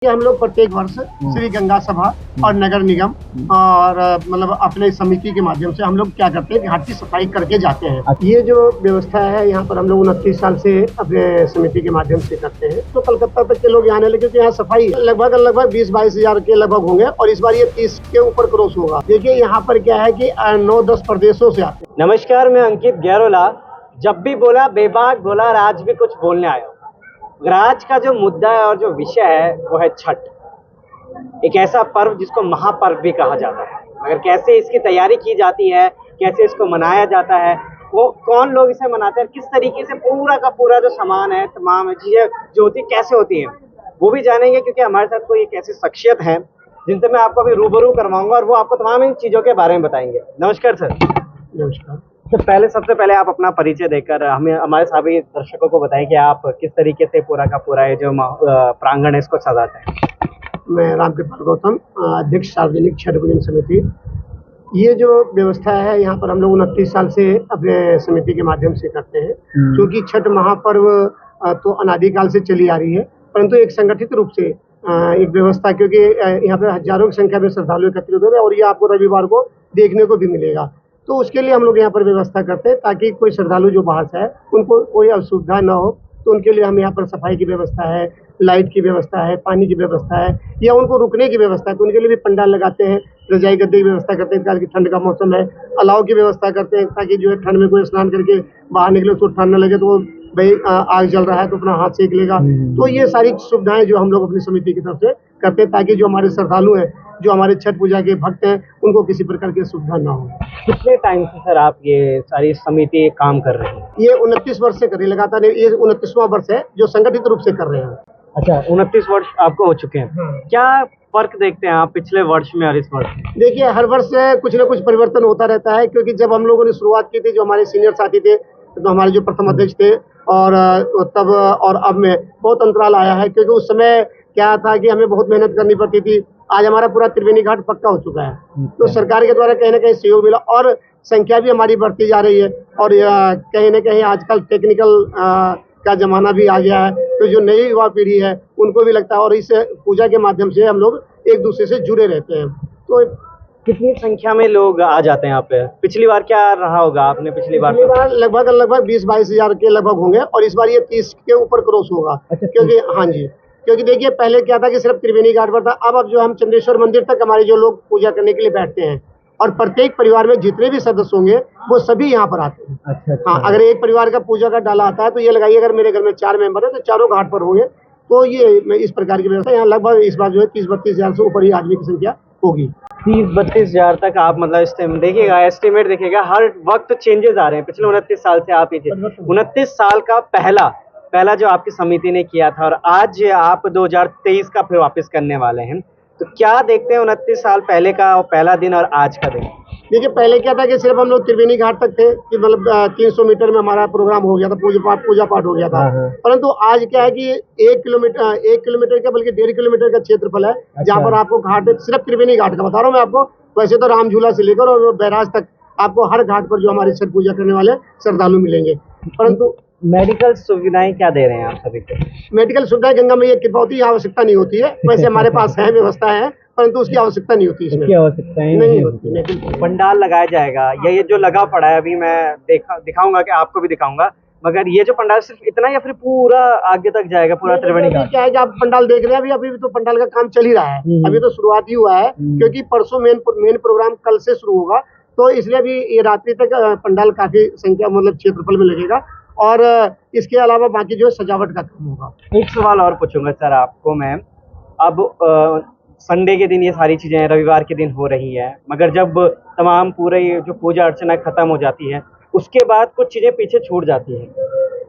कि हम लोग प्रत्येक वर्ष श्री गंगा सभा और नगर निगम और मतलब अपने समिति के माध्यम से हम लोग क्या करते हैं, घाट की सफाई करके जाते हैं। ये जो व्यवस्था है यहाँ पर हम लोग 29 साल से अपने समिति के माध्यम से करते हैं। तो कलकत्ता तक के लोग यहाँ आने लगे क्योंकि यहाँ सफाई लगभग 20-22 हजार के लगभग होंगे और इस बार ये 30 के ऊपर क्रॉस होगा। देखिए यहाँ पर क्या है कि 9-10 प्रदेशों से आते हैं। नमस्कार, मैं अंकित गैरोला। जब भी बोला बेबाक बोला और आज भी कुछ बोलने आया। अगर आज का जो मुद्दा है और जो विषय है वो है छठ, एक ऐसा पर्व जिसको महापर्व भी कहा जाता है। मगर कैसे इसकी तैयारी की जाती है, कैसे इसको मनाया जाता है, वो कौन लोग इसे मनाते हैं, किस तरीके से पूरा का पूरा जो सामान है, तमाम चीजें जो होती है कैसे होती हैं, वो भी जानेंगे। क्योंकि हमारे साथ कोई एक ऐसी शख्सियत है जिनसे मैं आपको अभी रूबरू करवाऊंगा और वो आपको तमाम इन चीजों के बारे में बताएंगे। नमस्कार सर। नमस्कार। तो सबसे पहले आप अपना परिचय देकर हमें हमारे सभी दर्शकों को बताएं कि आप किस तरीके से पूरा का पूरा ये जो प्रांगण है इसको सजाते हैं। मैं रामकृपाल गौतम, अध्यक्ष सार्वजनिक छठ पूजन समिति। ये जो व्यवस्था है यहाँ पर हम लोग 29 साल से अपने समिति के माध्यम से करते हैं। क्योंकि छठ महापर्व तो अनादिकाल से चली आ रही है, परंतु एक संगठित रूप से एक व्यवस्था, क्योंकि यहाँ पे हजारों की संख्या में श्रद्धालु एकत्रित हो रहे हैं और ये आपको रविवार को देखने को भी मिलेगा। तो उसके लिए हम लोग यहाँ पर व्यवस्था करते हैं ताकि कोई श्रद्धालु जो बाहर से है उनको कोई असुविधा न हो। तो उनके लिए हम यहाँ पर सफाई की व्यवस्था है, लाइट की व्यवस्था है, पानी की व्यवस्था है, या उनको रुकने की व्यवस्था है तो उनके लिए भी पंडाल लगाते हैं, रजाई गद्दे की व्यवस्था करते हैं ताकि ठंड का मौसम है, अलाव की व्यवस्था करते हैं ताकि जो है ठंड में कोई स्नान करके बाहर निकले उसको ठंड न लगे तो भाई आग जल रहा है तो अपना हाथ सेक लेगा। तो ये सारी सुविधाएं जो हम लोग अपनी समिति की तरफ से करते हैं ताकि जो हमारे श्रद्धालु हैं, जो हमारे छठ पूजा के भक्त हैं, उनको किसी प्रकार की सुविधा ना हो। कितने टाइम से सर आप ये सारी समिति काम कर रहे हैं? ये 29 वर्ष से कर रही है लगातार। ये 29वां वर्ष है जो संगठित रूप से कर रहे हैं। अच्छा, 29 वर्ष आपको हो चुके हैं। क्या फर्क देखते हैं आप पिछले वर्ष में और इस वर्ष में? देखिए, हर वर्ष कुछ न कुछ परिवर्तन होता रहता है। क्योंकि जब हम लोगों ने शुरुआत की थी, जो हमारे सीनियर साथी थे, तो हमारे जो प्रथम अध्यक्ष थे, और तब और अब में बहुत अंतराल आया है। क्योंकि उस समय क्या था कि हमें बहुत मेहनत करनी पड़ती थी। आज हमारा पूरा त्रिवेणी घाट पक्का हो चुका है, तो सरकार के द्वारा कहीं ना कहीं सहयोग मिला और संख्या भी हमारी बढ़ती जा रही है। और कहीं ना कहीं आजकल टेक्निकल का जमाना भी आ गया है, तो जो नई युवा पीढ़ी है उनको भी लगता है और इस पूजा के माध्यम से हम लोग एक दूसरे से जुड़े रहते हैं। तो कितनी संख्या में लोग आ जाते हैं यहाँ पे? पिछली बार क्या रहा होगा आपने? पिछली बार लगभग 20-22 हजार के लगभग होंगे और इस बार ये 30 के ऊपर क्रॉस होगा। क्योंकि हाँ जी, क्योंकि देखिए पहले क्या था कि सिर्फ त्रिवेणी घाट पर था, अब जो हम चंद्रेश्वर मंदिर तक हमारे जो लोग पूजा करने के लिए बैठते हैं और प्रत्येक परिवार में जितने भी सदस्य होंगे वो सभी यहाँ पर आते हैं। अच्छा। हाँ, अगर एक परिवार का पूजा का डाला आता है तो ये लगाइए, अगर मेरे घर में 4 मेंबर है तो चारों घाट पर होंगे। तो ये इस प्रकार की व्यवस्था यहाँ लगभग इस बार जो है 30-32 हजार से ऊपर ही आदमी की संख्या होगी। 30-32 हजार तक आप मतलब देखिएगा, एस्टिमेट देखिएगा, हर वक्त चेंजेस आ रहे हैं। पिछले 29 साल से आप 29 साल का पहला जो आपकी समिति ने किया था और आज आप 2023 का फिर वापस करने वाले हैं, तो क्या देखते हैं 29 साल पहले का पहला दिन और आज का दिन? देखिए, पहले क्या था कि सिर्फ हम लोग त्रिवेणी घाट तक थे कि मतलब 300 मीटर में हमारा प्रोग्राम हो गया था, पूजा पाठ हो गया था। परंतु आज क्या है कि 1 किलोमीटर का बल्कि 1.5 किलोमीटर का क्षेत्रफल है। अच्छा। जहाँ पर आपको घाट, सिर्फ त्रिवेणी घाट का बता रहा हूँ मैं आपको, वैसे तो राम झूला से लेकर और बैराज तक आपको हर घाट पर जो हमारे छठ पूजा करने वाले श्रद्धालु मिलेंगे। परंतु मेडिकल सुविधाएं क्या दे रहे हैं आप सभी को? मेडिकल सुविधाएं गंगा मैया की कृपा होती है, आवश्यकता नहीं होती है। वैसे हमारे पास है, व्यवस्था है, परंतु उसकी आवश्यकता नहीं होती, इसमें आवश्यकता नहीं होती। पंडाल लगाया जाएगा या ये जो लगा पड़ा है अभी मैं दिखाऊंगा कि आपको भी दिखाऊंगा, मगर ये जो पंडाल सिर्फ इतना या फिर पूरा आगे तक जाएगा, पूरा त्रिवेणी घाट? क्या है कि आप पंडाल देख रहे हैं, अभी तो पंडाल का काम चल ही रहा है, अभी तो शुरुआत ही हुआ है। क्योंकि परसों मेन प्रोग्राम कल से शुरू होगा, तो इसलिए अभी ये रात्रि तक पंडाल काफी संख्या मतलब क्षेत्रफल में लगेगा और इसके अलावा बाकी जो सजावट का काम होगा। एक सवाल और पूछूंगा सर आपको मैं, अब संडे के दिन ये सारी चीजें रविवार के दिन हो रही है, मगर जब तमाम पूरे जो पूजा अर्चना खत्म हो जाती है उसके बाद कुछ चीजें पीछे छूट जाती है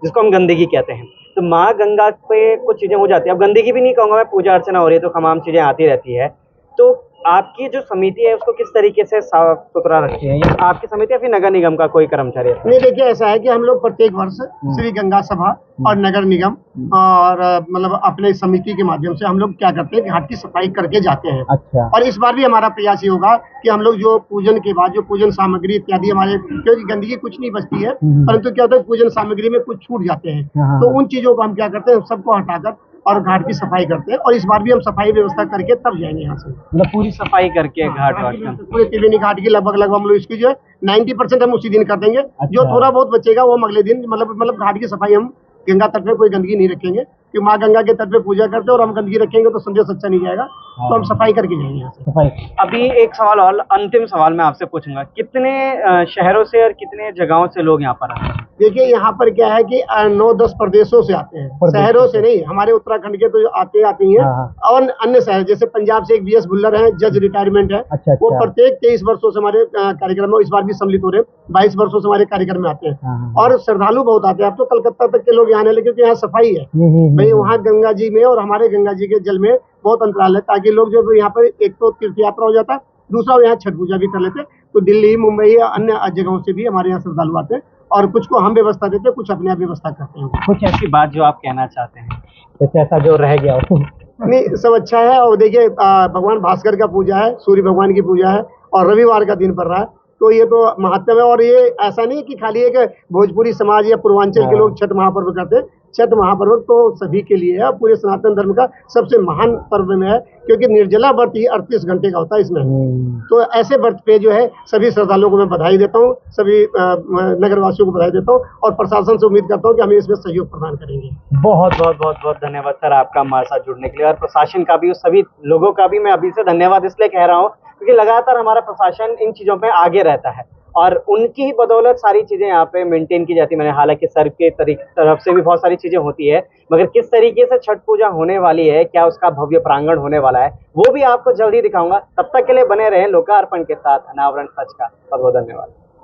जिसको हम गंदगी कहते हैं। तो माँ गंगा पे कुछ चीजें हो जाती है, अब गंदगी भी नहीं कहूँगा मैं, पूजा अर्चना हो रही है तो तमाम चीजें आती रहती है। तो आपकी जो समिति है उसको किस तरीके से साफ सुथरा रखती है, या आपकी समिति या फिर नगर निगम का कोई कर्मचारी? नहीं, देखिए ऐसा है कि हम लोग प्रत्येक वर्ष श्री गंगा सभा और नगर निगम और मतलब अपने समिति के माध्यम से हम लोग क्या करते हैं, घाट की सफाई करके जाते हैं। अच्छा। और इस बार भी हमारा प्रयास ये होगा कि हम लोग जो पूजन के बाद जो पूजन सामग्री इत्यादि हमारे, क्योंकि गंदगी कुछ नहीं बचती है, परंतु क्या होता है पूजन सामग्री में कुछ छूट जाते हैं, तो उन चीजों को हम क्या करते हैं, सबको हटाकर और घाट की सफाई करते हैं। और इस बार भी हम सफाई व्यवस्था करके तब जाएंगे यहाँ से, मतलब पूरी सफाई करके घाट वाट का। पूरे त्रिवेणी घाट की लगभग हम लोग इसकी जो है 90% हम उसी दिन कर देंगे। जो थोड़ा बहुत बचेगा वो हम अगले दिन मतलब घाट की सफाई हम गंगा तट पे कोई गंदगी नहीं रखेंगे, कि माँ गंगा के तट पे पूजा करते हैं और हम गंदगी रखेंगे तो संदेश अच्छा नहीं जाएगा। तो हम सफाई करके जाएंगे यहाँ से। सफाई। अभी एक सवाल और, अंतिम सवाल मैं आपसे पूछूंगा, कितने शहरों से और कितने जगहों से लोग यहाँ पर आते हैं? देखिए यहाँ पर क्या है कि 9-10 प्रदेशों से आते हैं, शहरों से नहीं। हमारे उत्तराखंड के तो आते ही हैं, और अन्य शहर जैसे पंजाब से एक BS भुल्लर है, जज रिटायरमेंट है। वो प्रत्येक 23 वर्षों से हमारे कार्यक्रम में इस बार भी सम्मिलित हो रहे हैं, 22 वर्षों से हमारे कार्यक्रम में आते हैं। और श्रद्धालु बहुत आते हैं, अब तो कलकत्ता तक के लोग यहाँ आने लगे, क्योंकि यहाँ सफाई है भाई। वहाँ गंगा जी में और हमारे गंगा जी के जल में बहुत अंतराल है, ताकि लोग जो यहाँ पर एक तो तीर्थ यात्रा हो जाता है, दूसरा यहाँ छठ पूजा भी कर लेते। तो दिल्ली, मुंबई या अन्य जगहों से भी हमारे यहाँ श्रद्धालु आते हैं, और कुछ को हम व्यवस्था देते हैं, कुछ अपने आप व्यवस्था करते हैं। कुछ ऐसी बात जो आप कहना चाहते हैं, जैसे ऐसा जो रह गया हो? नहीं, सब अच्छा है। और देखिए भगवान भास्कर का पूजा है, सूर्य भगवान की पूजा है, और रविवार का दिन पड़ रहा है, तो ये तो महत्व है। और ये ऐसा नहीं कि खाली एक भोजपुरी समाज या पूर्वांचल के लोग छठ महापर्व करते हैं। छठ महापर्व तो सभी के लिए है, पूरे सनातन धर्म का सबसे महान पर्व में है, क्योंकि निर्जला व्रत ही 38 घंटे का होता है इसमें। तो ऐसे व्रत पे जो है सभी श्रद्धालुओं को मैं बधाई देता हूँ, सभी नगरवासियों को बधाई देता हूँ, और प्रशासन से उम्मीद करता हूँ कि हमें इसमें सहयोग प्रदान करेंगे। बहुत बहुत बहुत बहुत धन्यवाद सर आपका हमारे साथ जुड़ने के लिए, और प्रशासन का भी, उस सभी लोगों का भी मैं अभी से धन्यवाद इसलिए कह रहा हूँ क्योंकि लगातार हमारा प्रशासन इन चीज़ों में आगे रहता है, और उनकी ही बदौलत सारी चीज़ें यहाँ पे मेंटेन की जाती है। मैंने हालांकि सर के तरफ से भी बहुत सारी चीज़ें होती है, मगर किस तरीके से छठ पूजा होने वाली है, क्या उसका भव्य प्रांगण होने वाला है, वो भी आपको जल्दी दिखाऊंगा। तब तक के लिए बने रहें लोकार्पण के साथ, अनावरण सच का। बहुत बहुत धन्यवाद।